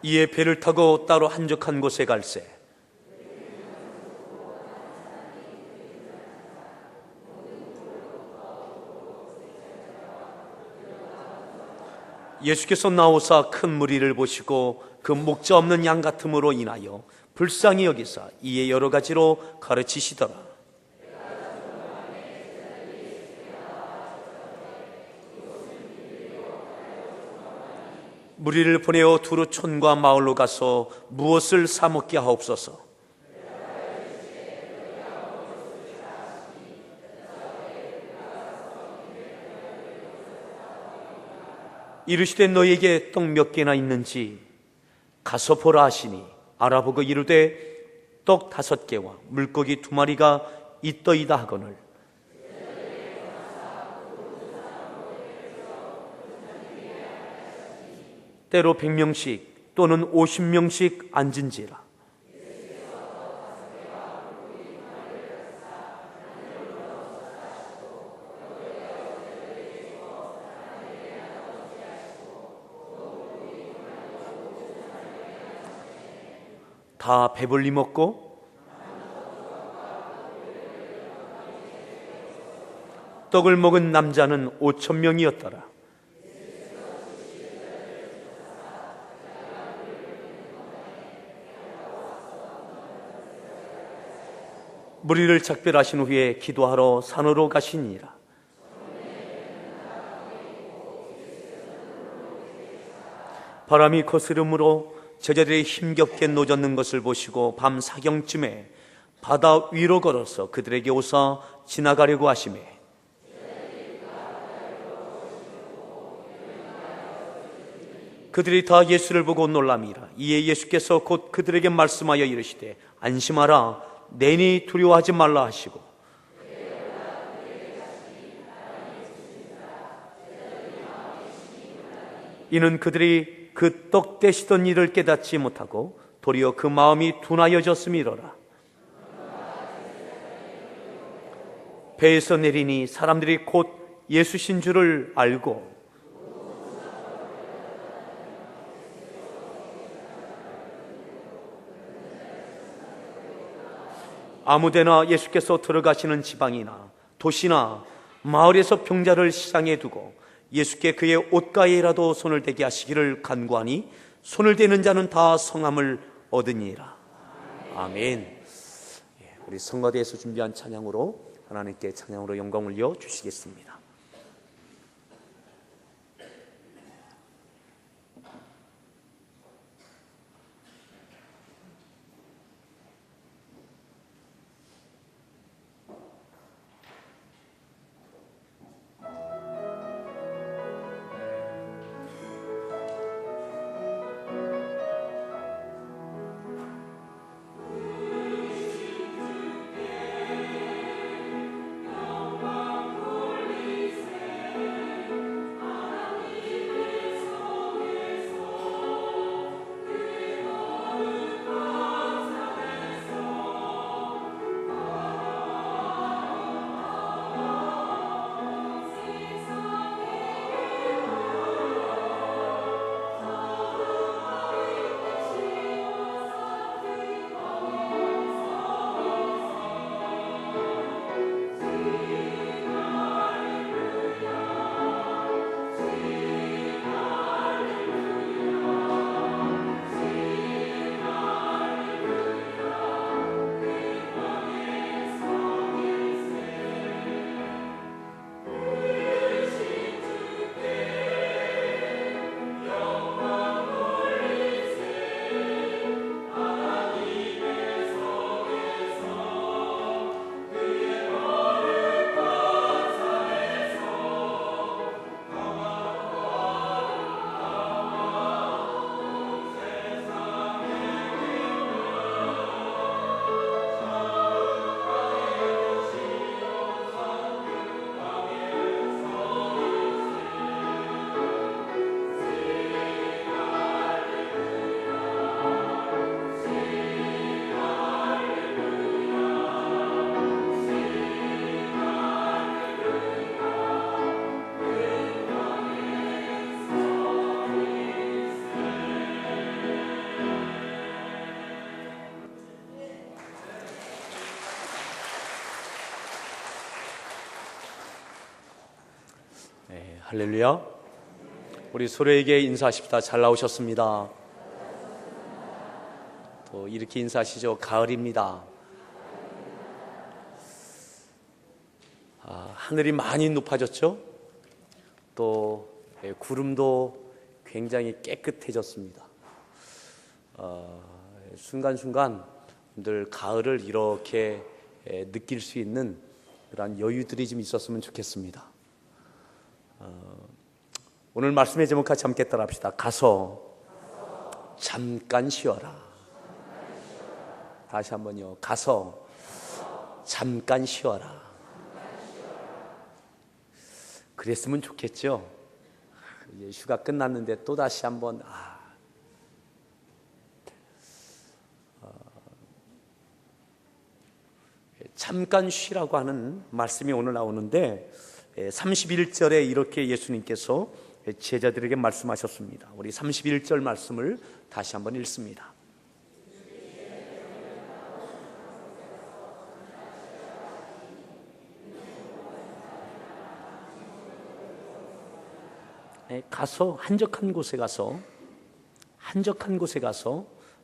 이에 배를 타고 따로 한적한 곳에 갈새 예수께서 나오사 큰 무리를 보시고 그 목자 없는 양 같음으로 인하여 불쌍히 여기사 이에 여러 가지로 가르치시더라. 무리를 보내어 두루 촌과 마을로 가서 무엇을 사 먹게 하옵소서. 이르시되 너에게 떡 몇 개나 있는지 가서 보라 하시니 알아보고 이르되 떡 5개와 물고기 2마리가 있더이다 하거늘 때로 100명씩 또는 50명씩 앉은지라. 다 배불리 먹고 떡을 먹은 남자는 5,000명이었더라. 무리를 작별하신 후에 기도하러 산으로 가시니라. 바람이 거스름으로 제자들이 힘겹게 노젓는 것을 보시고 밤 사경쯤에 바다 위로 걸어서 그들에게 오사 지나가려고 하시매 그들이 다 예수를 보고 놀람이라. 이에 예수께서 곧 그들에게 말씀하여 이르시되 안심하라 내니 두려워하지 말라 하시고 이는 그들이 그 떡 떼시던 일을 깨닫지 못하고 도리어 그 마음이 둔하여졌음이로라. 배에서 내리니 사람들이 곧 예수신 줄을 알고 아무데나 예수께서 들어가시는 지방이나 도시나 마을에서 병자를 시장에 두고 예수께 그의 옷가에라도 손을 대게 하시기를 간구하니 손을 대는 자는 다 성함을 얻으니라. 아멘. 우리 성가대에서 준비한 찬양으로 하나님께 찬양으로 영광 올려 주시겠습니다. 네, 할렐루야. 우리 서로에게 인사하십시다. 잘 나오셨습니다. 또 이렇게 인사하시죠. 가을입니다. 하늘이 많이 높아졌죠. 또 구름도 굉장히 깨끗해졌습니다. 순간순간 늘 가을을 이렇게 느낄 수 있는 그런 여유들이 좀 있었으면 좋겠습니다. 오늘 말씀의 제목 같이 함께 따라합시다. 가서 잠깐 쉬어라. 다시 한번요. 가서 잠깐 쉬어라. 그랬으면 좋겠죠. 이제 휴가 끝났는데 또 다시 한번 잠깐 쉬라고 하는 말씀이 오늘 나오는데 31절에 이렇게 예수님께서 제자들에게 말씀하셨습니다. 우리 31절 말씀을 다시 한번 읽습니다. 가서 한적한 곳에 가서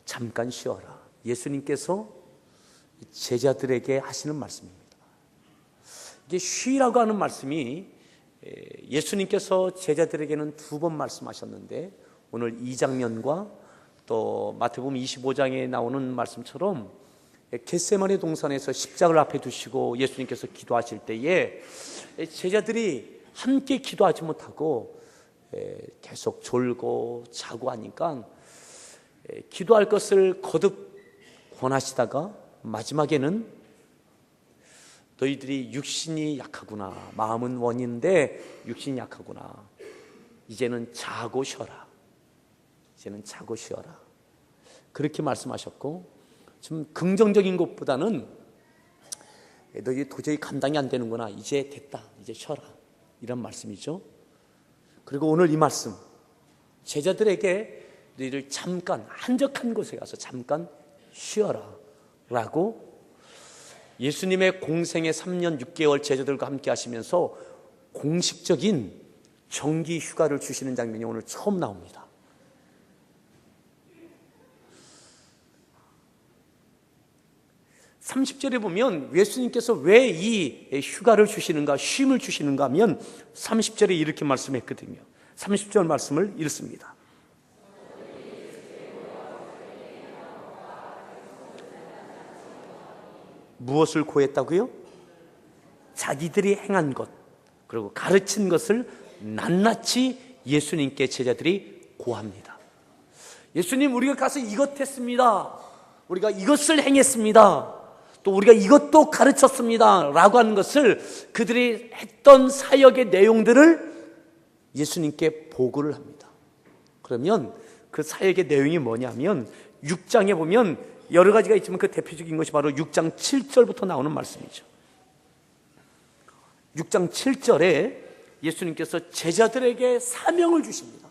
잠깐 쉬어라. 예수님께서 제자들에게 하시는 말씀입니다. 이게 쉬라고 하는 말씀이 예수님께서 제자들에게는 2번 말씀하셨는데 오늘 이 장면과 또 마태복음 25장에 나오는 말씀처럼 겟세마네 동산에서 십자가를 앞에 두시고 예수님께서 기도하실 때에 제자들이 함께 기도하지 못하고 계속 졸고 자고 하니까 기도할 것을 거듭 권하시다가 마지막에는 너희들이 육신이 약하구나. 마음은 원인데 육신이 약하구나. 이제는 자고 쉬어라. 이제는 자고 쉬어라. 그렇게 말씀하셨고 좀 긍정적인 것보다는 너희 도저히 감당이 안 되는구나. 이제 됐다. 이제 쉬어라. 이런 말씀이죠. 그리고 오늘 이 말씀 제자들에게 너희들 잠깐 한적한 곳에 가서 잠깐 쉬어라 라고 예수님의 공생의 3년 6개월 제자들과 함께 하시면서 공식적인 정기 휴가를 주시는 장면이 오늘 처음 나옵니다. (30절에) 보면 예수님께서 왜 이 휴가를 주시는가, 쉼을 주시는가 하면 30절에 이렇게 말씀했거든요. 30절 말씀을 읽습니다. 무엇을 고했다고요? 자기들이 행한 것, 그리고 가르친 것을 낱낱이 예수님께 제자들이 고합니다. 예수님, 우리가 가서 이것 했습니다. 우리가 이것을 행했습니다. 또 우리가 이것도 가르쳤습니다 라고 하는 것을 그들이 했던 사역의 내용들을 예수님께 보고를 합니다. 그러면 그 사역의 내용이 뭐냐면 6장에 보면 여러 가지가 있지만 그 대표적인 것이 바로 6장 7절부터 나오는 말씀이죠. 6장 7절에 예수님께서 제자들에게 사명을 주십니다.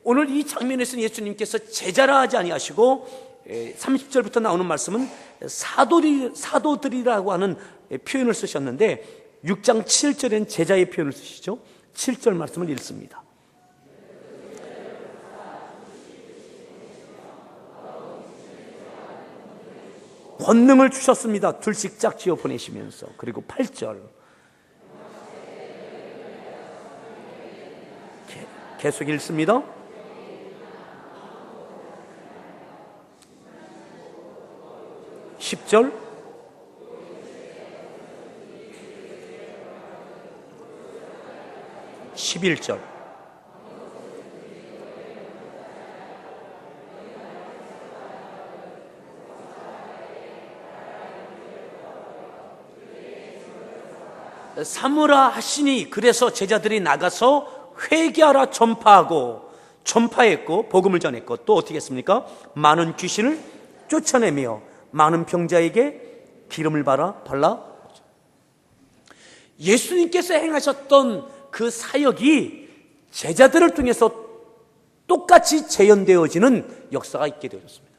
오늘 이 장면에서는 예수님께서 제자라 하지 아니하시고 30절부터 나오는 말씀은 사도들이라고 하는 표현을 쓰셨는데 6장 7절엔 제자의 표현을 쓰시죠. 7절 말씀을 읽습니다. 권능을 주셨습니다. 둘씩 짝지어 보내시면서. 그리고 8절 계속 읽습니다. 10절 11절 삼으라 하시니 그래서 제자들이 나가서 회개하라 전파했고 복음을 전했고 또 어떻게 했습니까? 많은 귀신을 쫓아내며 많은 병자에게 기름을 발라 예수님께서 행하셨던 그 사역이 제자들을 통해서 똑같이 재현되어지는 역사가 있게 되었습니다.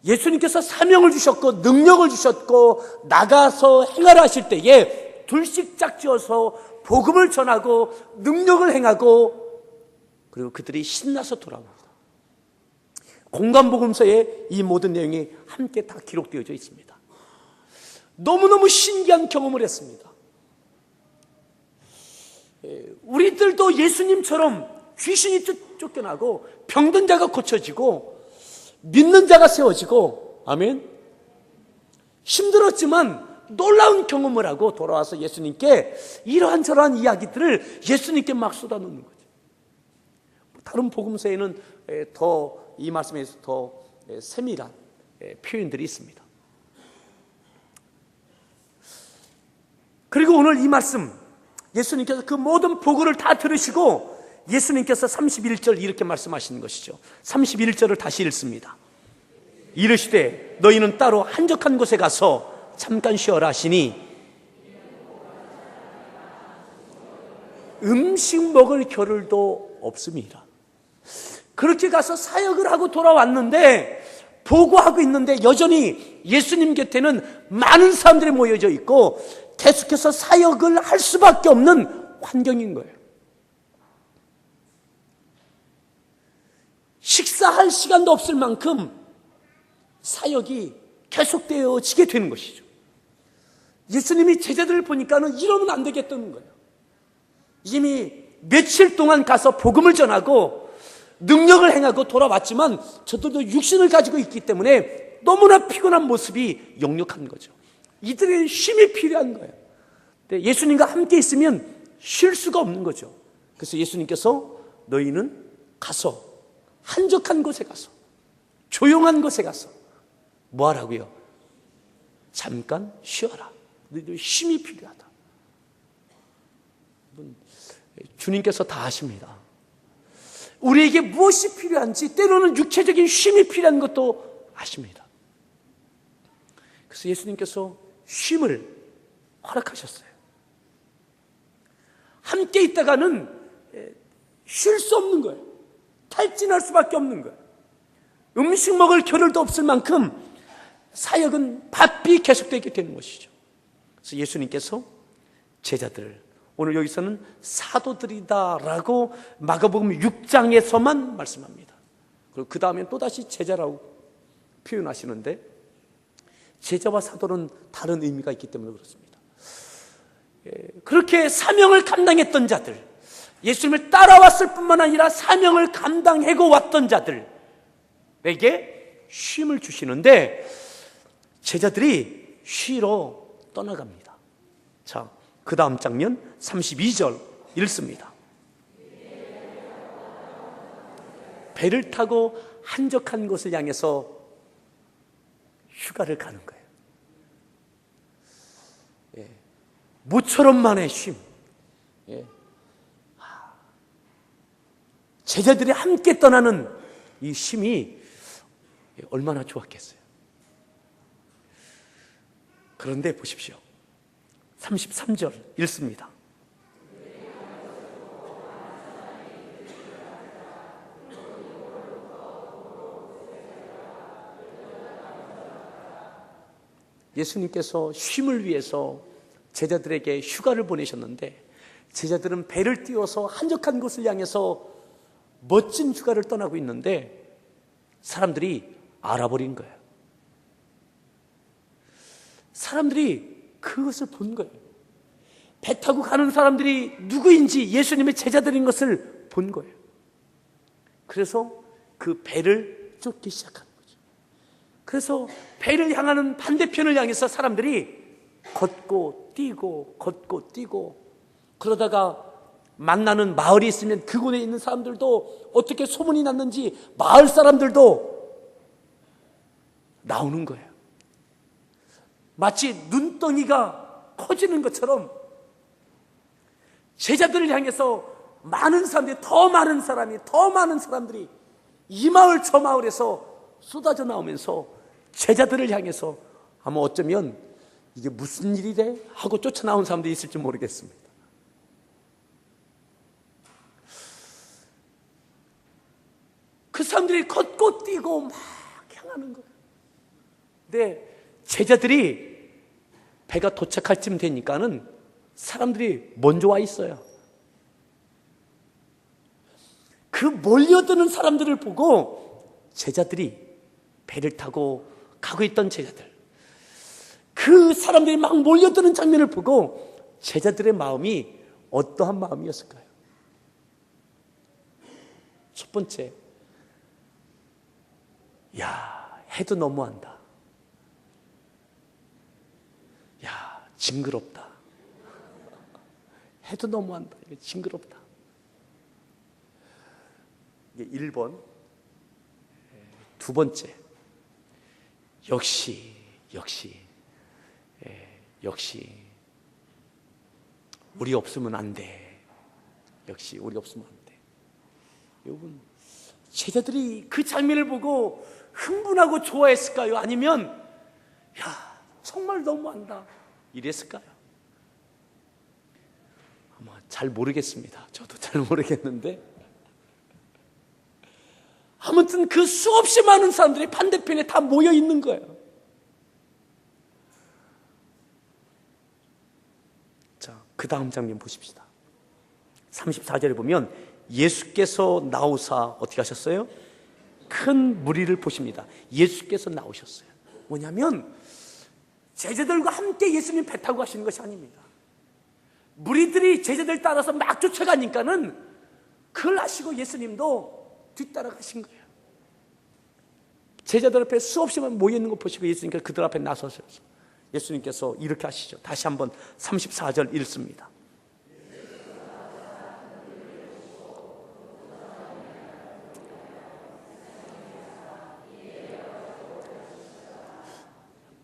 예수님께서 사명을 주셨고 능력을 주셨고 나가서 행하라 하실 때에 둘씩 짝지어서 복음을 전하고 능력을 행하고, 그리고 그들이 신나서 돌아옵니다. 공관복음서에 이 모든 내용이 함께 다 기록되어져 있습니다. 너무너무 신기한 경험을 했습니다. 우리들도 예수님처럼 귀신이 쫓겨나고 병든 자가 고쳐지고 믿는 자가 세워지고, 아멘, 힘들었지만 놀라운 경험을 하고 돌아와서 예수님께 이러한 저러한 이야기들을 예수님께 막 쏟아놓는 거죠. 다른 복음서에는 더 이 말씀에서 더 세밀한 표현들이 있습니다. 그리고 오늘 이 말씀, 예수님께서 그 모든 보고를 다 들으시고 예수님께서 31절 이렇게 말씀하시는 것이죠. 31절을 다시 읽습니다. 이르시되 너희는 따로 한적한 곳에 가서 잠깐 쉬어라 하시니 음식 먹을 겨를도 없습니다. 그렇게 가서 사역을 하고 돌아왔는데, 보고하고 있는데 여전히 예수님 곁에는 많은 사람들이 모여져 있고 계속해서 사역을 할 수밖에 없는 환경인 거예요. 식사할 시간도 없을 만큼 사역이 계속되어지게 되는 것이죠. 예수님이 제자들을 보니까는 이러면 안 되겠다는 거예요. 이미 며칠 동안 가서 복음을 전하고 능력을 행하고 돌아왔지만 저들도 육신을 가지고 있기 때문에 너무나 피곤한 모습이 역력한 거죠. 이들의 쉼이 필요한 거예요. 근데 예수님과 함께 있으면 쉴 수가 없는 거죠. 그래서 예수님께서 너희는 가서 한적한 곳에 가서 조용한 곳에 가서 뭐 하라고요? 잠깐 쉬어라. 너희들 쉼이 필요하다. 주님께서 다 아십니다. 우리에게 무엇이 필요한지, 때로는 육체적인 쉼이 필요한 것도 아십니다. 그래서 예수님께서 쉼을 허락하셨어요. 함께 있다가는 쉴 수 없는 거예요. 탈진할 수밖에 없는 거예요. 음식 먹을 겨를도 없을 만큼 사역은 바삐 계속되게 되는 것이죠. 그래서 예수님께서 제자들, 오늘 여기서는 사도들이다라고 마가복음 6장에서만 말씀합니다. 그리고 그 다음에 또다시 제자라고 표현하시는데, 제자와 사도는 다른 의미가 있기 때문에 그렇습니다. 그렇게 사명을 감당했던 자들, 예수님을 따라왔을 뿐만 아니라 사명을 감당하고 왔던 자들에게 쉼을 주시는데, 제자들이 쉬러 떠나갑니다. 자, 그 다음 장면 32절 읽습니다. 배를 타고 한적한 곳을 향해서 휴가를 가는 거예요. 모처럼만의 쉼. 제자들이 함께 떠나는 이 쉼이 얼마나 좋았겠어요. 그런데 보십시오. 33절 읽습니다. 예수님께서 쉼을 위해서 제자들에게 휴가를 보내셨는데, 제자들은 배를 띄워서 한적한 곳을 향해서 멋진 휴가를 떠나고 있는데 사람들이 알아버린 거예요. 사람들이 그것을 본 거예요. 배 타고 가는 사람들이 누구인지 예수님의 제자들인 것을 본 거예요. 그래서 그 배를 쫓기 시작한 거죠. 그래서 배를 향하는 반대편을 향해서 사람들이 걷고 뛰고 그러다가 만나는 마을이 있으면 그곳에 있는 사람들도 어떻게 소문이 났는지 마을 사람들도 나오는 거예요. 마치 눈덩이가 커지는 것처럼 제자들을 향해서 많은 사람들이, 더 많은 사람들이 이 마을 저 마을에서 쏟아져 나오면서 제자들을 향해서 아마 어쩌면 이게 무슨 일이래? 하고 쫓아나온 사람들이 있을지 모르겠습니다. 그 사람들이 걷고 뛰고 막 향하는 거예요. 근데 제자들이 배가 도착할 쯤 되니까는 사람들이 먼저 와 있어요. 그 몰려드는 사람들을 보고 제자들이 배를 타고 가고 있던 제자들, 그 사람들이 막 몰려드는 장면을 보고 제자들의 마음이 어떠한 마음이었을까요? 첫 번째, 야, 해도 너무한다. 야, 징그럽다. 해도 너무한다. 징그럽다. 이게 1번. 두 번째, 역시 우리 없으면 안 돼. 역시 우리 없으면 안 돼. 여러분, 제자들이 그 장면을 보고 흥분하고 좋아했을까요? 아니면 야, 정말 너무한다 이랬을까요? 아마 잘 모르겠습니다. 저도 잘 모르겠는데, 아무튼 그 수없이 많은 사람들이 반대편에 다 모여 있는 거예요. 자, 그 다음 장면 보십시다. 34절에 보면 예수께서 나오사 어떻게 하셨어요? 큰 무리를 보십니다. 예수께서 나오셨어요. 뭐냐면 제자들과 함께 예수님 배 타고 가시는 것이 아닙니다. 무리들이 제자들 따라서 막 쫓아가니까는 그걸 아시고 예수님도 뒤따라가신 거예요. 제자들 앞에 수없이 모여있는 거 보시고 예수님께서 그들 앞에 나서셔서 예수님께서 이렇게 하시죠. 다시 한번 34절 읽습니다.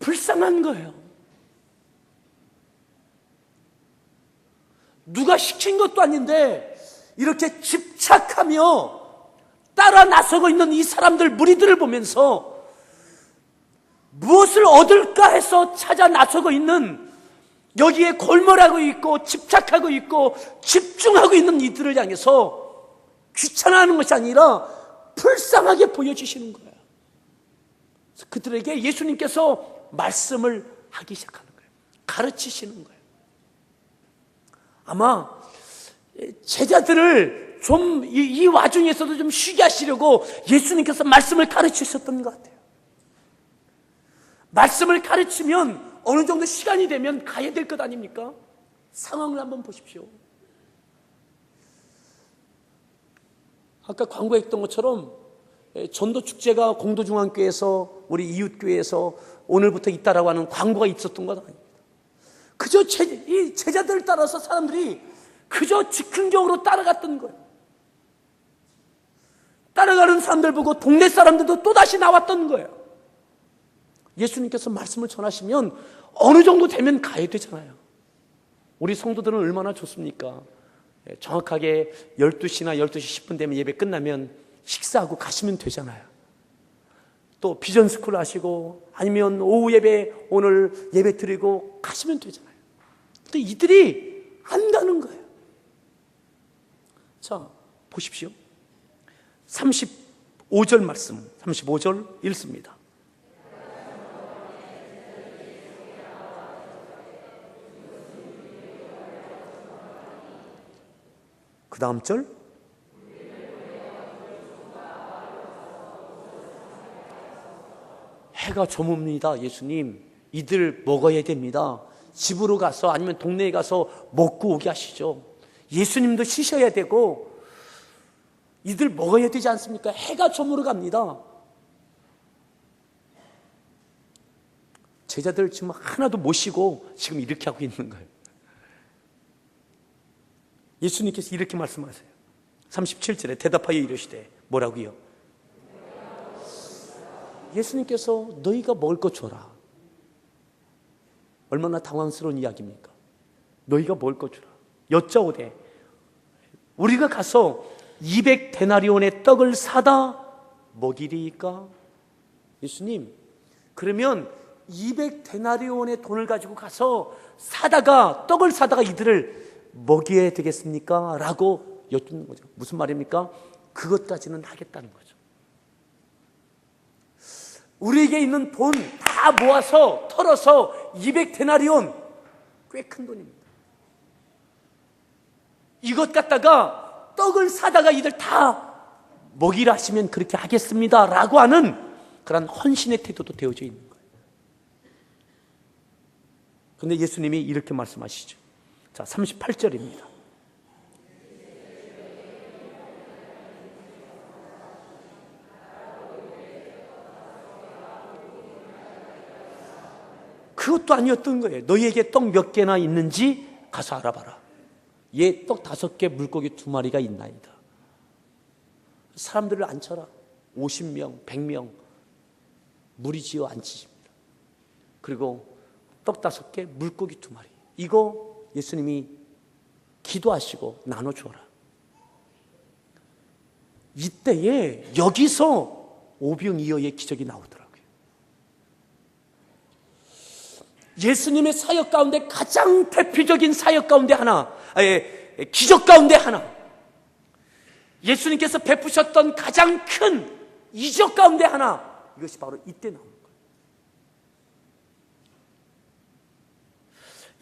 불쌍한 거예요. 누가 시킨 것도 아닌데 이렇게 집착하며 따라 나서고 있는 이 사람들, 무리들을 보면서 무엇을 얻을까 해서 찾아 나서고 있는, 여기에 골몰하고 있고 집착하고 있고 집중하고 있는 이들을 향해서 귀찮아하는 것이 아니라 불쌍하게 보여주시는 거예요. 그들에게 예수님께서 말씀을 하기 시작하는 거예요. 가르치시는 거예요. 아마 제자들을 좀 이 와중에서도 좀 쉬게 하시려고 예수님께서 말씀을 가르치셨던 것 같아요. 말씀을 가르치면 어느 정도 시간이 되면 가야 될 것 아닙니까? 상황을 한번 보십시오. 아까 광고했던 것처럼 전도축제가 공도중앙교회에서, 우리 이웃교회에서 오늘부터 있다라고 하는 광고가 있었던 것 아닙니다. 그저 이 제자들을 따라서 사람들이 그저 즉흥적으로 따라갔던 거예요. 따라가는 사람들 보고 동네 사람들도 또다시 나왔던 거예요. 예수님께서 말씀을 전하시면 어느 정도 되면 가야 되잖아요. 우리 성도들은 얼마나 좋습니까? 정확하게 12시나 12시 10분 되면 예배 끝나면 식사하고 가시면 되잖아요. 또 비전스쿨 하시고 아니면 오후 예배, 오늘 예배 드리고 가시면 되잖아요. 근데 이들이 안 가는 거예요. 자, 보십시오. 35절 말씀, 35절 읽습니다. 그 다음 절, 해가 저뭅니다. 예수님, 이들 먹어야 됩니다. 집으로 가서 아니면 동네에 가서 먹고 오게 하시죠. 예수님도 쉬셔야 되고 이들 먹어야 되지 않습니까? 해가 저물어 갑니다. 제자들 지금 하나도 못 쉬고 지금 이렇게 하고 있는 거예요. 예수님께서 이렇게 말씀하세요. 37절에 대답하여 이르시되 뭐라고요? 예수님께서 너희가 먹을 것 줘라. 얼마나 당황스러운 이야기입니까? 너희가 먹을 것 주라. 여짜오되 우리가 가서 200데나리온의 떡을 사다 먹이리까? 예수님, 그러면 200데나리온의 돈을 가지고 가서 떡을 사다가 이들을 먹여야 되겠습니까? 라고 여쭙는 거죠. 무슨 말입니까? 그것까지는 하겠다는 거죠. 우리에게 있는 돈 다 모아서 털어서 200데나리온, 꽤 큰 돈입니다. 이것 갖다가 떡을 사다가 이들 다 먹이라 하시면 그렇게 하겠습니다 라고 하는 그런 헌신의 태도도 되어져 있는 거예요. 그런데 예수님이 이렇게 말씀하시죠. 자, 38절입니다. 그것도 아니었던 거예요. 너희에게 떡 몇 개나 있는지 가서 알아봐라. 얘 떡 5개, 물고기 2마리가 있나이다. 사람들을 앉혀라. 50명, 100명 무리지어 앉히십니다. 그리고 떡 5개, 물고기 2마리. 이거 예수님이 기도하시고 나눠주어라. 이때에 여기서 오병이어의 기적이 나오더라고요. 예수님의 사역 가운데 가장 대표적인 사역 가운데 하나, 기적 가운데 하나, 예수님께서 베푸셨던 가장 큰 이적 가운데 하나, 이것이 바로 이때 나오는 거예요.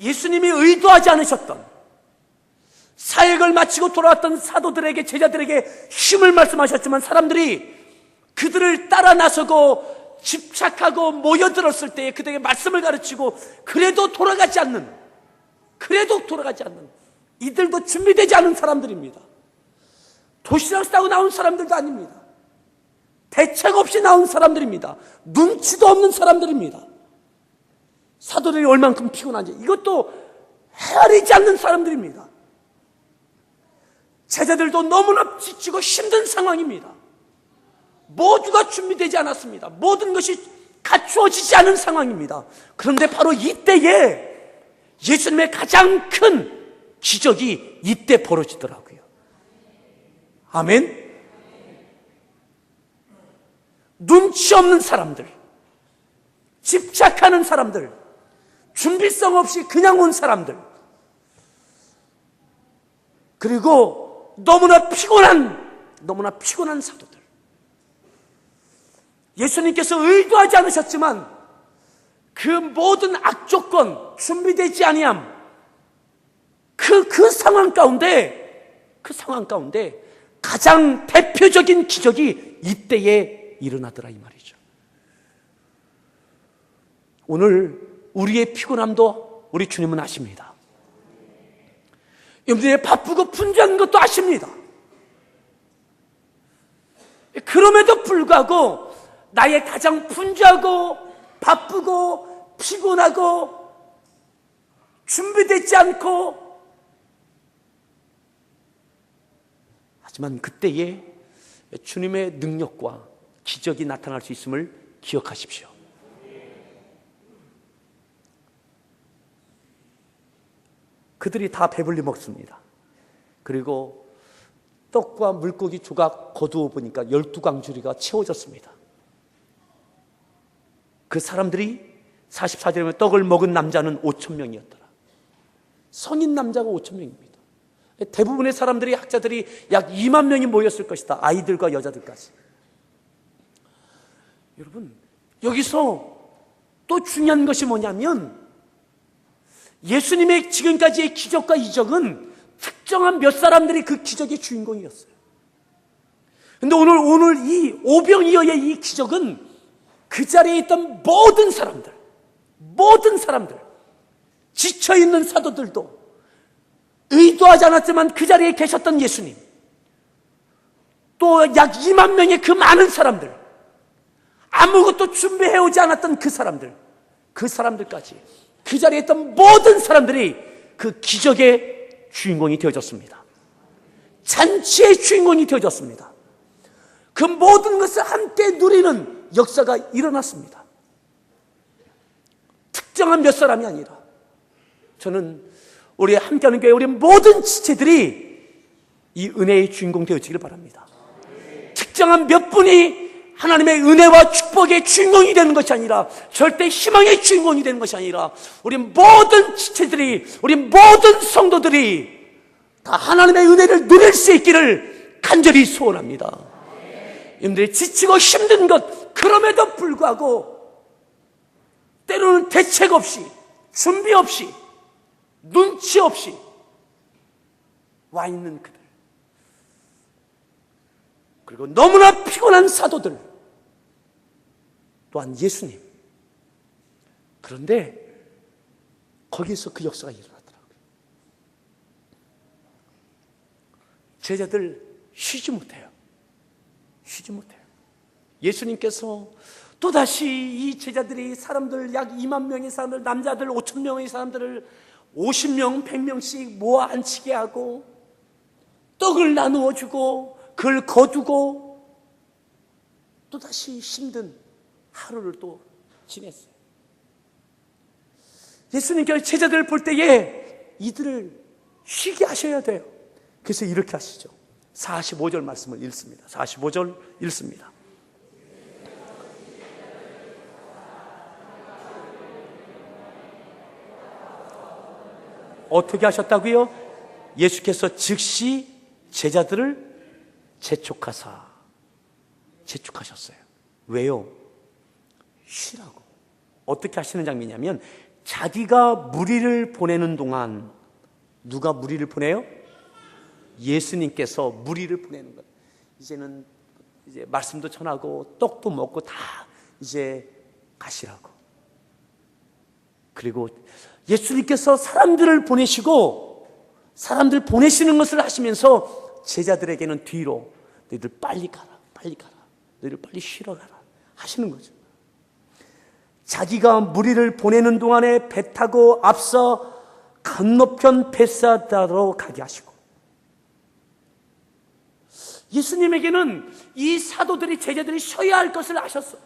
예수님이 의도하지 않으셨던 사역을 마치고 돌아왔던 사도들에게, 제자들에게 힘을 말씀하셨지만 사람들이 그들을 따라 나서고 집착하고 모여들었을 때에 그들에게 말씀을 가르치고 그래도 돌아가지 않는 이들도 준비되지 않은 사람들입니다. 도시락 싸고 나온 사람들도 아닙니다. 대책 없이 나온 사람들입니다. 눈치도 없는 사람들입니다. 사도들이 얼만큼 피곤한지 이것도 헤아리지 않는 사람들입니다. 제자들도 너무나 지치고 힘든 상황입니다. 모두가 준비되지 않았습니다. 모든 것이 갖추어지지 않은 상황입니다. 그런데 바로 이때에 예수님의 가장 큰 기적이 이때 벌어지더라고요. 아멘. 눈치 없는 사람들, 집착하는 사람들, 준비성 없이 그냥 온 사람들, 그리고 너무나 피곤한 사도들. 예수님께서 의도하지 않으셨지만 그 모든 악조건, 준비되지 아니함, 그 상황 가운데 가장 대표적인 기적이 이때에 일어나더라 이 말이죠. 오늘 우리의 피곤함도 우리 주님은 아십니다. 여러분들의 바쁘고 분주한 것도 아십니다. 그럼에도 불구하고 나의 가장 분주하고 바쁘고 피곤하고 준비되지 않고, 하지만 그때에 주님의 능력과 기적이 나타날 수 있음을 기억하십시오. 그들이 다 배불리 먹습니다. 그리고 떡과 물고기 조각 거두어 보니까 12광주리가 채워졌습니다. 그 사람들이 44절에 보면 떡을 먹은 남자는 5,000명이었더라. 성인 남자가 5,000명입니다. 대부분의 사람들이, 학자들이 약 2만 명이 모였을 것이다. 아이들과 여자들까지. 여러분, 여기서 또 중요한 것이 뭐냐면 예수님의 지금까지의 기적과 이적은 특정한 몇 사람들이 그 기적의 주인공이었어요. 그런데 오늘 이 오병이어의 이 기적은 그 자리에 있던 모든 사람들, 지쳐있는 사도들도, 의도하지 않았지만 그 자리에 계셨던 예수님, 또 약 2만 명의 그 많은 사람들, 아무것도 준비해오지 않았던 그 사람들까지, 그 자리에 있던 모든 사람들이 그 기적의 주인공이 되어졌습니다. 잔치의 주인공이 되어졌습니다. 그 모든 것을 함께 누리는 역사가 일어났습니다. 특정한 몇 사람이 아니라, 저는 우리 함께하는 교회 우리 모든 지체들이 이 은혜의 주인공 되어지길 바랍니다. 특정한 몇 분이 하나님의 은혜와 축복의 주인공이 되는 것이 아니라, 절대 희망의 주인공이 되는 것이 아니라, 우리 모든 지체들이, 우리 모든 성도들이 다 하나님의 은혜를 누릴 수 있기를 간절히 소원합니다. 여러분들이 지치고 힘든 것, 그럼에도 불구하고 때로는 대책 없이, 준비 없이, 눈치 없이 와 있는 그들, 그리고 너무나 피곤한 사도들, 또한 예수님. 그런데 거기서 그 역사가 일어나더라고요. 제자들 쉬지 못해요. 쉬지 못해요. 예수님께서 또다시 이 제자들이 사람들 약 2만 명의 사람들, 남자들 5천 명의 사람들을 50명, 100명씩 모아 앉히게 하고 떡을 나누어 주고 그걸 거두고 또다시 힘든 하루를 또 지냈어요. 예수님께서 제자들을 볼 때에 이들을 쉬게 하셔야 돼요. 그래서 이렇게 하시죠. 45절 말씀을 읽습니다. 45절 읽습니다. 어떻게 하셨다고요? 예수께서 즉시 제자들을 재촉하셨어요. 왜요? 쉬라고. 어떻게 하시는 장면이냐면, 자기가 무리를 보내는 동안, 누가 무리를 보내요? 예수님께서 무리를 보내는 거예요. 이제는 이제 말씀도 전하고 떡도 먹고 다 이제 가시라고. 그리고 예수님께서 사람들을 보내시고, 사람들 보내시는 것을 하시면서 제자들에게는 뒤로 너희들 빨리 가라, 너희들 빨리 쉬러 가라 하시는 거죠. 자기가 무리를 보내는 동안에 배 타고 앞서 건너편 벳사다로 가게 하시고, 예수님에게는 이 사도들이, 제자들이 쉬어야 할 것을 아셨어.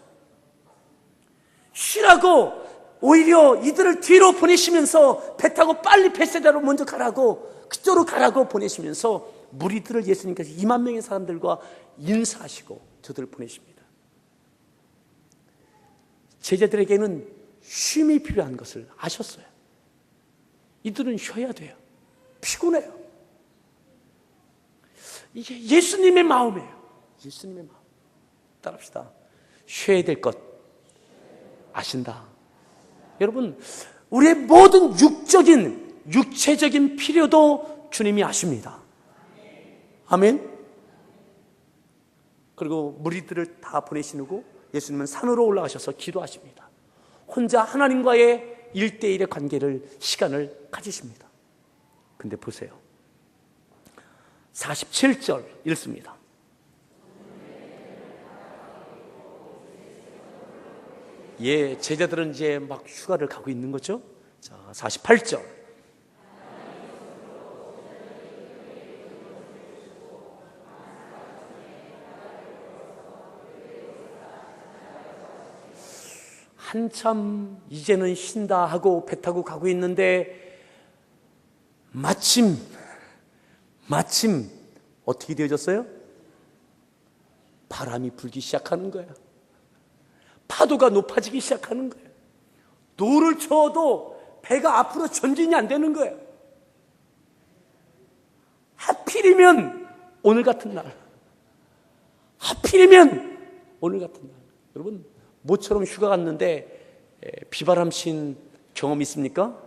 쉬라고 오히려 이들을 뒤로 보내시면서 배 타고 빨리 벳사다로 먼저 가라고, 그쪽으로 가라고 보내시면서 무리들을 예수님께서 2만 명의 사람들과 인사하시고 저들을 보내십니다. 제자들에게는 쉼이 필요한 것을 아셨어요. 이들은 쉬어야 돼요. 피곤해요. 이게 예수님의 마음이에요. 예수님의 마음. 따라합시다. 쉬어야 될 것 아신다. 여러분, 우리의 모든 육체적인 필요도 주님이 아십니다. 아멘. 그리고 무리들을 다 보내시고 예수님은 산으로 올라가셔서 기도하십니다. 혼자 하나님과의 1대1의 관계를, 시간을 가지십니다. 근데 보세요. 47절 읽습니다. 예, 제자들은 이제 막 휴가를 가고 있는 거죠. 자, 48절. 한참 이제는 쉰다 하고 배 타고 가고 있는데 마침 어떻게 되어졌어요? 바람이 불기 시작하는 거예요. 파도가 높아지기 시작하는 거예요. 노를 저어도 배가 앞으로 전진이 안 되는 거예요. 하필이면 오늘 같은 날, 여러분, 모처럼 휴가 갔는데 비바람 친 경험 있습니까?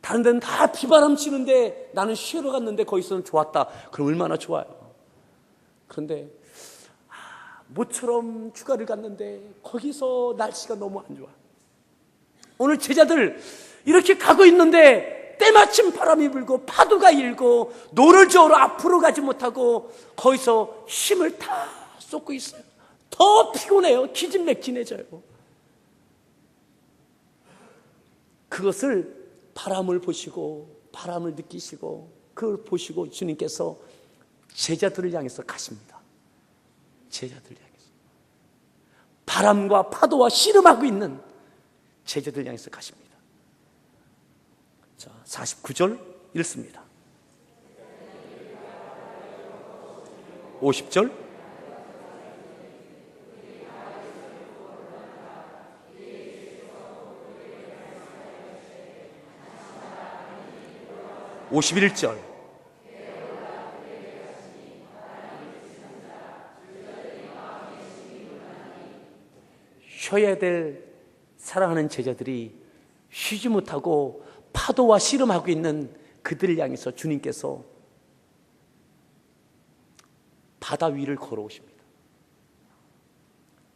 다른 데는 다 비바람 치는데 나는 쉬러 갔는데 거기서는 좋았다. 그럼 얼마나 좋아요. 그런데 모처럼 휴가를 갔는데 거기서 날씨가 너무 안 좋아. 오늘 제자들 이렇게 가고 있는데 때마침 바람이 불고 파도가 일고 노를 저으러 앞으로 가지 못하고 거기서 힘을 다 쏟고 있어요. 더 피곤해요. 기진맥진해져요. 그것을 바람을 보시고 바람을 느끼시고 그걸 보시고 주님께서 제자들을 향해서 가십니다. 제자들을 향해서 바람과 파도와 씨름하고 있는 제자들을 향해서 가십니다. 자, 49절 읽습니다. 50절. (51절) 쉬어야 될 사랑하는 제자들이 쉬지 못하고 파도와 씨름하고 있는 그들을 향해서 주님께서 바다 위를 걸어오십니다.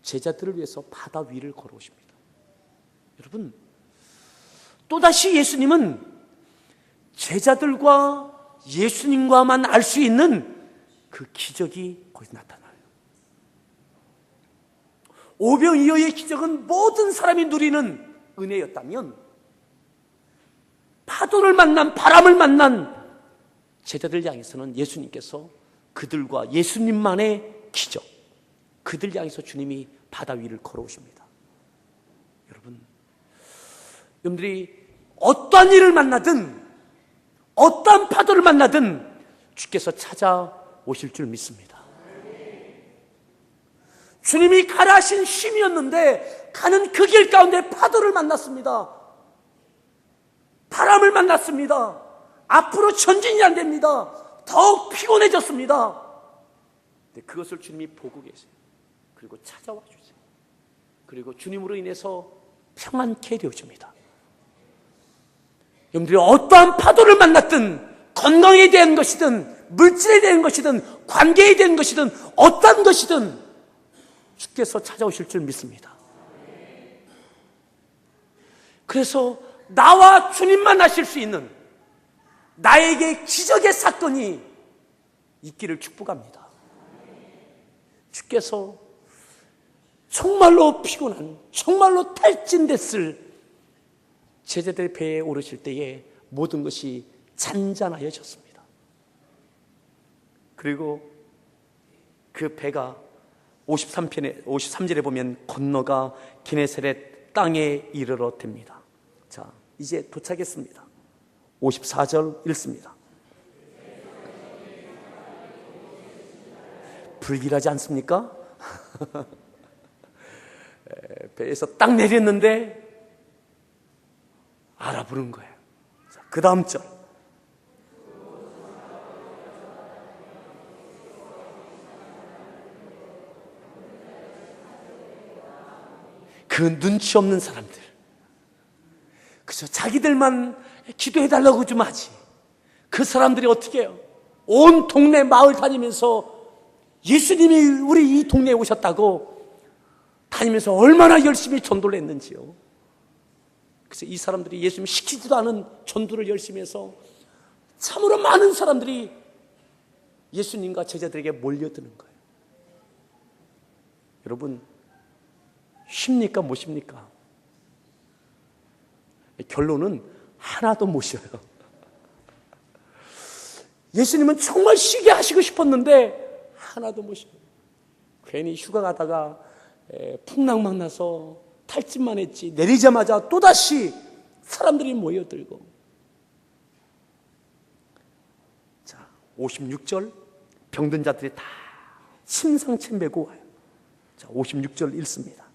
제자들을 위해서 바다 위를 걸어오십니다. 여러분, 또다시 예수님은 제자들과 예수님과만 알 수 있는 그 기적이 거기서 나타나요. 오병이어의 기적은 모든 사람이 누리는 은혜였다면, 파도를 만난, 바람을 만난 제자들 향해서는 예수님께서 그들과 예수님만의 기적, 그들 향해서 주님이 바다 위를 걸어오십니다. 여러분들이 어떠한 일을 만나든, 어떠한 파도를 만나든 주께서 찾아오실 줄 믿습니다. 주님이 가라 하신 쉼이었는데 가는 그 길 가운데 파도를 만났습니다. 바람을 만났습니다. 앞으로 전진이 안 됩니다. 더욱 피곤해졌습니다. 근데 그것을 주님이 보고 계세요. 그리고 찾아와 주세요. 그리고 주님으로 인해서 평안케 되어줍니다. 여러분들이 어떠한 파도를 만났든, 건강에 대한 것이든 물질에 대한 것이든 관계에 대한 것이든 어떤 것이든 주께서 찾아오실 줄 믿습니다. 그래서 나와 주님만 하실 수 있는 나에게 기적의 사건이 있기를 축복합니다. 주께서 정말로 피곤한, 정말로 탈진됐을 제자들의 배에 오르실 때에 모든 것이 잔잔하여졌습니다. 그리고 그 배가 53절에 보면 건너가 게네사렛 땅에 이르러 댑니다. 자, 이제 도착했습니다. 54절 읽습니다. 불길하지 않습니까? 배에서 딱 내렸는데 알아보는 거예요. 그 다음 절. 그 눈치 없는 사람들, 그저 자기들만 기도해달라고 좀 하지. 그 사람들이 어떻게 해요? 온 동네 마을 다니면서 예수님이 우리 이 동네에 오셨다고 다니면서 얼마나 열심히 전도를 했는지요. 그래서 이 사람들이 예수님이 시키지도 않은 전도를 열심히 해서 참으로 많은 사람들이 예수님과 제자들에게 몰려드는 거예요. 여러분, 쉽니까 못 쉽니까? 결론은 하나도 못 쉬어요. 예수님은 정말 쉬게 하시고 싶었는데 하나도 못 쉬어요. 괜히 휴가 가다가 풍랑막 나서 탈진만 했지, 내리자마자 또다시 사람들이 모여들고. 자, 56절, 병든 자들이 다 침상채 메고 와요. 자, 56절 읽습니다.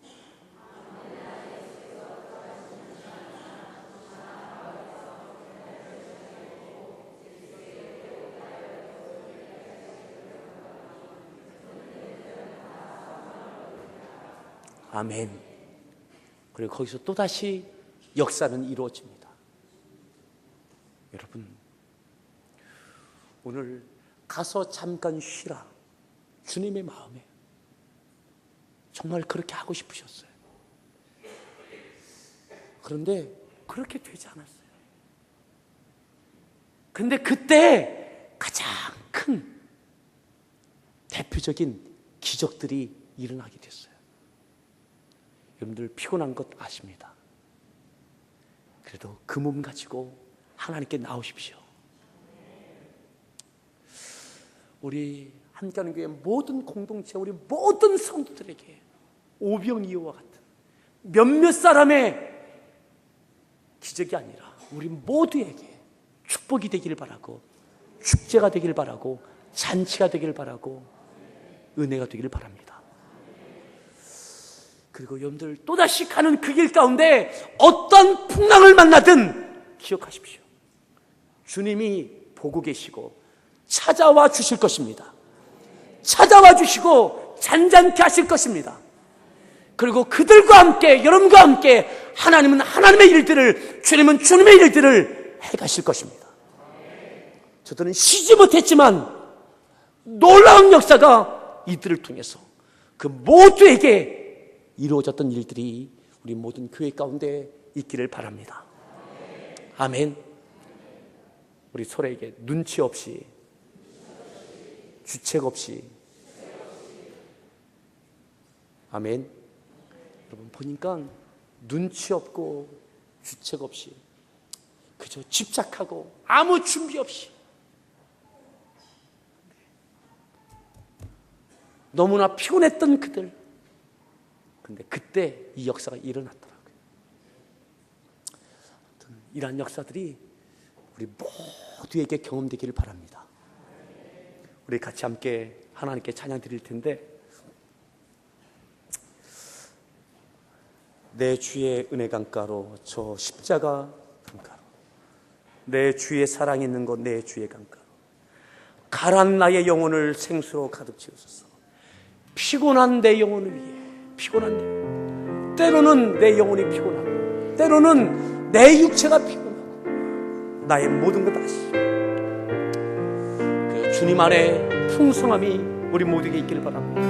아멘. 그리고 거기서 또다시 역사는 이루어집니다. 여러분, 오늘 가서 잠깐 쉬라, 주님의 마음에 정말 그렇게 하고 싶으셨어요. 그런데 그렇게 되지 않았어요. 근데 그때 가장 큰 대표적인 기적들이 일어나게 됐어요. 여러분들 피곤한 것 아십니다. 그래도 그 몸 가지고 하나님께 나오십시오. 우리 함께하는 교회 모든 공동체, 우리 모든 성도들에게 오병이어와 같은 몇몇 사람의 기적이 아니라 우리 모두에게 축복이 되기를 바라고, 축제가 되기를 바라고, 잔치가 되기를 바라고, 은혜가 되기를 바랍니다. 그리고 여러분들 또다시 가는 그 길 가운데 어떤 풍랑을 만나든 기억하십시오. 주님이 보고 계시고 찾아와 주실 것입니다. 찾아와 주시고 잔잔케 하실 것입니다. 그리고 그들과 함께, 여러분과 함께 하나님은 하나님의 일들을, 주님은 주님의 일들을 해가실 것입니다. 저들은 쉬지 못했지만 놀라운 역사가 이들을 통해서 그 모두에게 이루어졌던 일들이 우리 모든 교회 가운데 있기를 바랍니다. 아멘. 우리 서로에게 눈치 없이, 주책 없이, 아멘. 여러분 보니까 눈치 없고 주책 없이 그저 집착하고 아무 준비 없이 너무나 피곤했던 그들, 근데 그때 이 역사가 일어났더라고요. 이러한 역사들이 우리 모두에게 경험되기를 바랍니다. 우리 같이 함께 하나님께 찬양 드릴 텐데, 내 주의 은혜 강가로, 저 십자가 강가로, 내 주의 사랑이 있는 곳 내 주의 강가로, 가란 나의 영혼을 생수로 가득 채우소서. 피곤한 내 영혼을 위해, 피곤한 내 영혼, 때로는 내 영혼이 피곤하고 때로는 내 육체가 피곤하고 나의 모든 것 다시 그 주님 안에 풍성함이 우리 모두에게 있기를 바랍니다.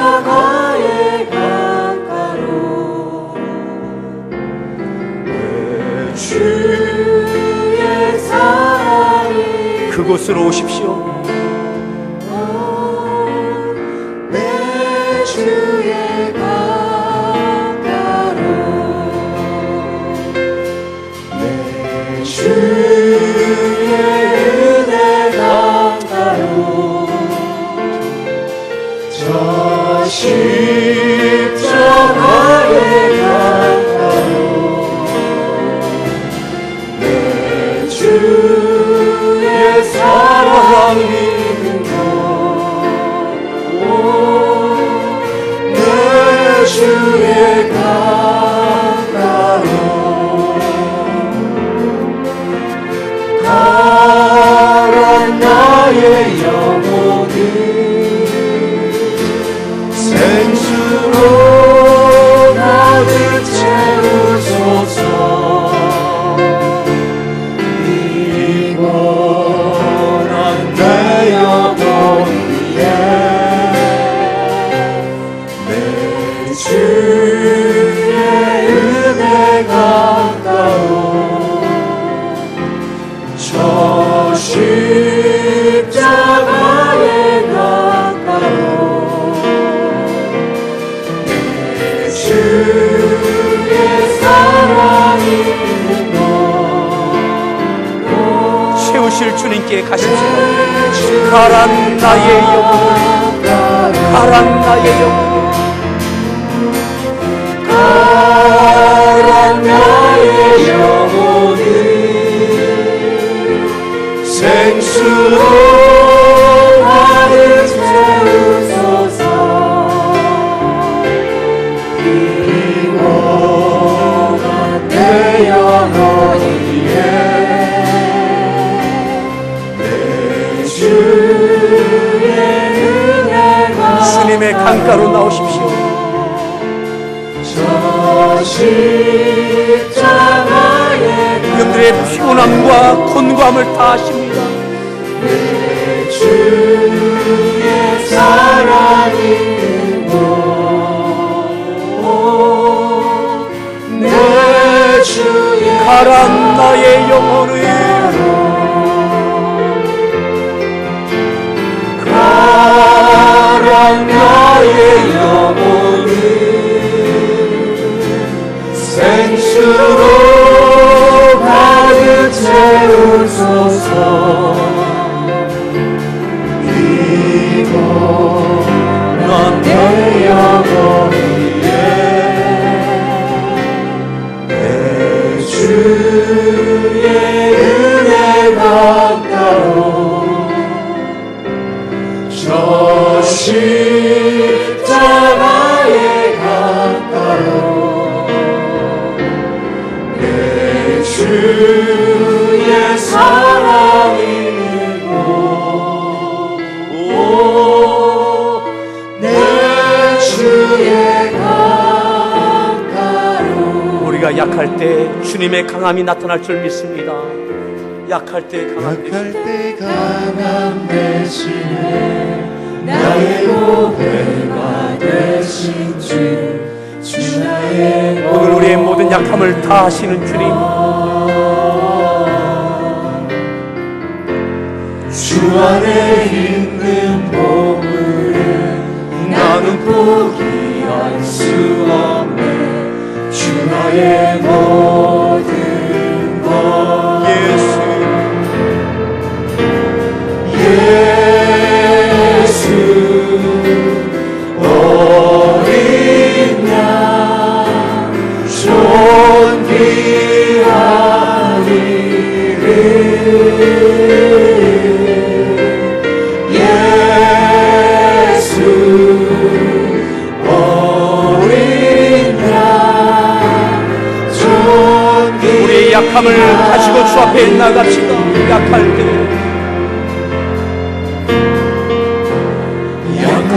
십자가의 강가로 내 주의 사랑이 그곳으로 오십시오. 내 주의 강가로 내 주의 은혜 강가로 저 십자가의 강가로 내 주의 사랑이 있는 곳 내 주의 강가로 가란 나의 영혼을 생수로 가득 채우소서. 피곤한 내 영혼 위에 내 주의 은혜 강가로 저 십자가의 강가로 주의 사랑이 있는 곳 채우실 주님께 가십시오. 가란 나의 영혼을, 가란 나의 영혼을, 가란 나의 영혼을 생수로 가득 채우소서. 내 영혼 위에 내 주의 은혜가 주님의 강가로 나오십시오. 저 십자가의 영들의 피곤함과 곤고함을 다 하십니다. 내 주의 사랑이 있는 곳 내 주의 가란 나의 영혼을, 가란 나의 영혼을 생수로 가득 채우소서. 피곤한 내 영혼 위에 내 주의 십자가에 가까워 내 주의 사랑이 늘고 내 주의 가까로 우리가 약할 때 주님의 강함이 나타날 줄 믿습니다. 약할 때 강함 대신에 나의 보배가 되신 주 나의 오늘 우리의 모든 약함을 다 하시는 주님, 주 안에 있는 보물을 나는 포기할 수 없네. 주 나의 모든 것 예수 어린 양 존귀한 이름 예수 어린 양 존귀한 우리의 약함을 가지고 주 앞에 나갑시다. 약할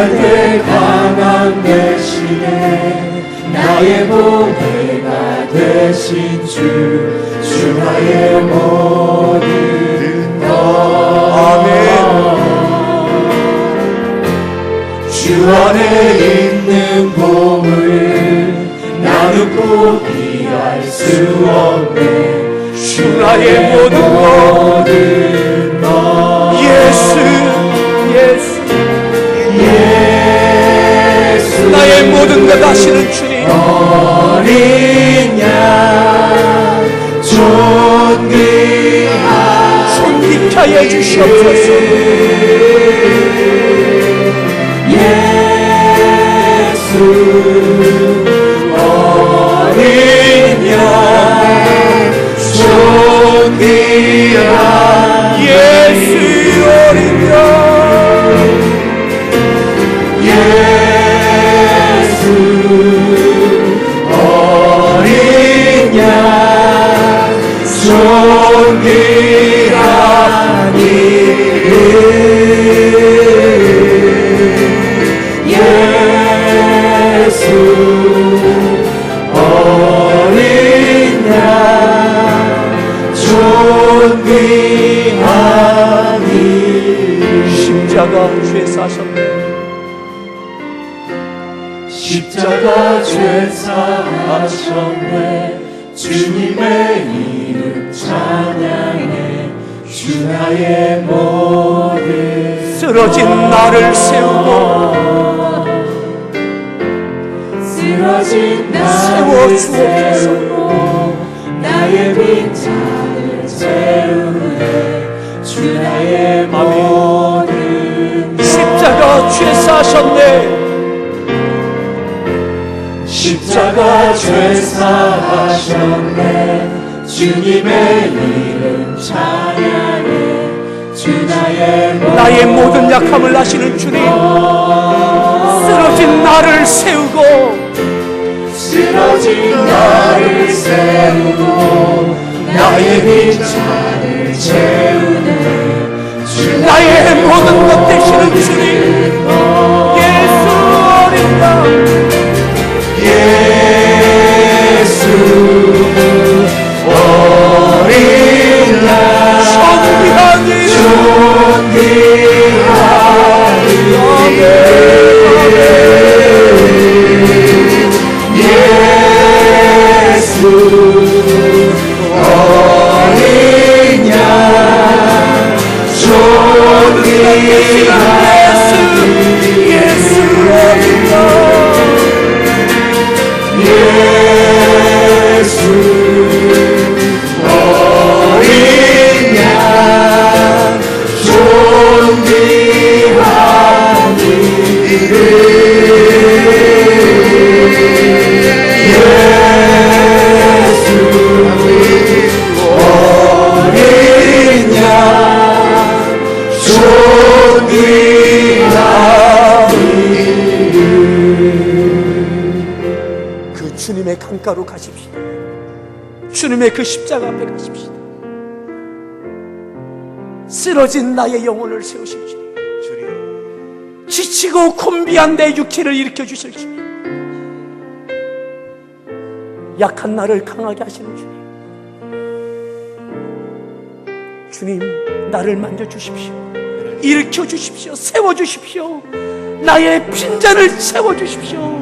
때 강함 대신에 나의 보배가 되신 주 나의 모든 것 아멘. 주 안에 있는 보물 나는 포기할 수 없네. 주 나의 모든 것 예수 나의 모든 것 하시는 주님, 어린 양 존귀케 하여 주시옵소서. 예수 어린 양 존귀한 예수 어린 양 어린 양 존귀한 이름 예수 어린 양 존귀한 이름 십자가 죄 사셨네. 십자가 죄 사하셨네. 주님의 이름 찬양해. 주 나의 모든 쓰러진 나를 세우고 세워주옵소서. 나의 빈잔을 채우네. 주 나의 모든 십자가 죄 사셨네. 십자가 죄 사하셨네. 주님의 이름 찬양해. 주 나의 모든 약함을 아시는 주님, 쓰러진 나를 세우고 나의 빈잔을 채우네. 나의 모든 것 되시는 주님, 예수 어린 양 예수 어린 양 존귀한 이름 예수 어린 양 존귀한 예수 어린 양 예수 어린 양 존귀한 이름 예수 어린 양 존귀한 이름 주님의 강가로 가십시다. 주님의 그 십자가 앞에 가십시다. 쓰러진 나의 영혼을 세우실 주님, 지치고 곤비한 내 육체를 일으켜 주실 주님, 약한 나를 강하게 하시는 주님, 주님 나를 만져주십시오. 일으켜 주십시오. 세워주십시오. 나의 빈잔을 채워주십시오.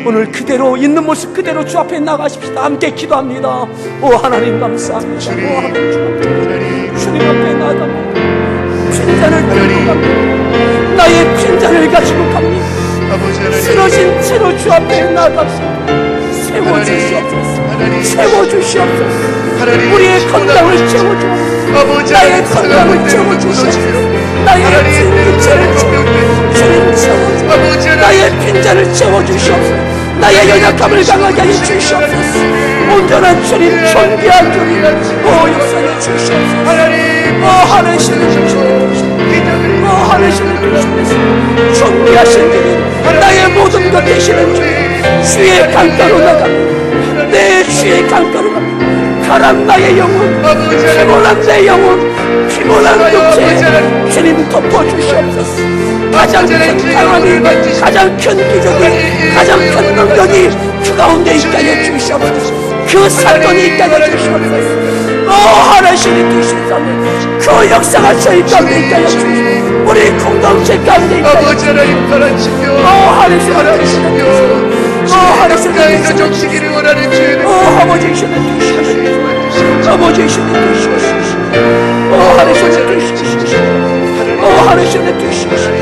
오늘 그대로 있는 모습 그대로 주 앞에 나가십시다. 함께 기도합니다. 오 하나님 감사합니다. 오 하나님 주님 앞에 나아갑니다. 빈잔을 들고 갑니다. 나의 빈잔을 가지고 갑니다. 쓰러진 채로 주 앞에 나아갑니다. 세워주시옵소서. 세워주시옵소서. 우리의 건강을 채워주옵소서. 나의 건강을 채워주시옵소서. 나의 빈잔을 채워주옵소서. 나의 빈잔을 채워주시옵소서. 나의 연약함을 강하게 하여 주시옵소서. 온전한 주님, 존귀한 주님, 오 역사해 주시옵소서. 오 하나님을 주시옵소서. 오 하나님을 주시옵소서. 존귀하신 주님, 나의 모든 것 되시는 주님, 주의 강가로 나갑니다. 내 주의 강가로 갑니다. 가란 나의 영혼, 피곤한 내 영혼, 피곤한 육체, 주님 덮어주시옵소서. 가장 큰 강함이, 가장 큰 기적이, 가장 큰 능력이 그 가운데 있게 하여 주시옵소서. 그 사건이 있게 하여 주시옵소서. 오 하나님이 주시옵소서. 그 역사가 저희 가운데 있게 하여 주시옵소서. 우리 공동체 가운데 있게 하여 주시옵소서. 오 하나님이 주시옵소서. 오 하나님이 주시옵소서. 오 아버지 주시옵소서. 아버지 주시옵소서. 오 하나님이 주시옵소서. 오 하나님이 주시옵소서.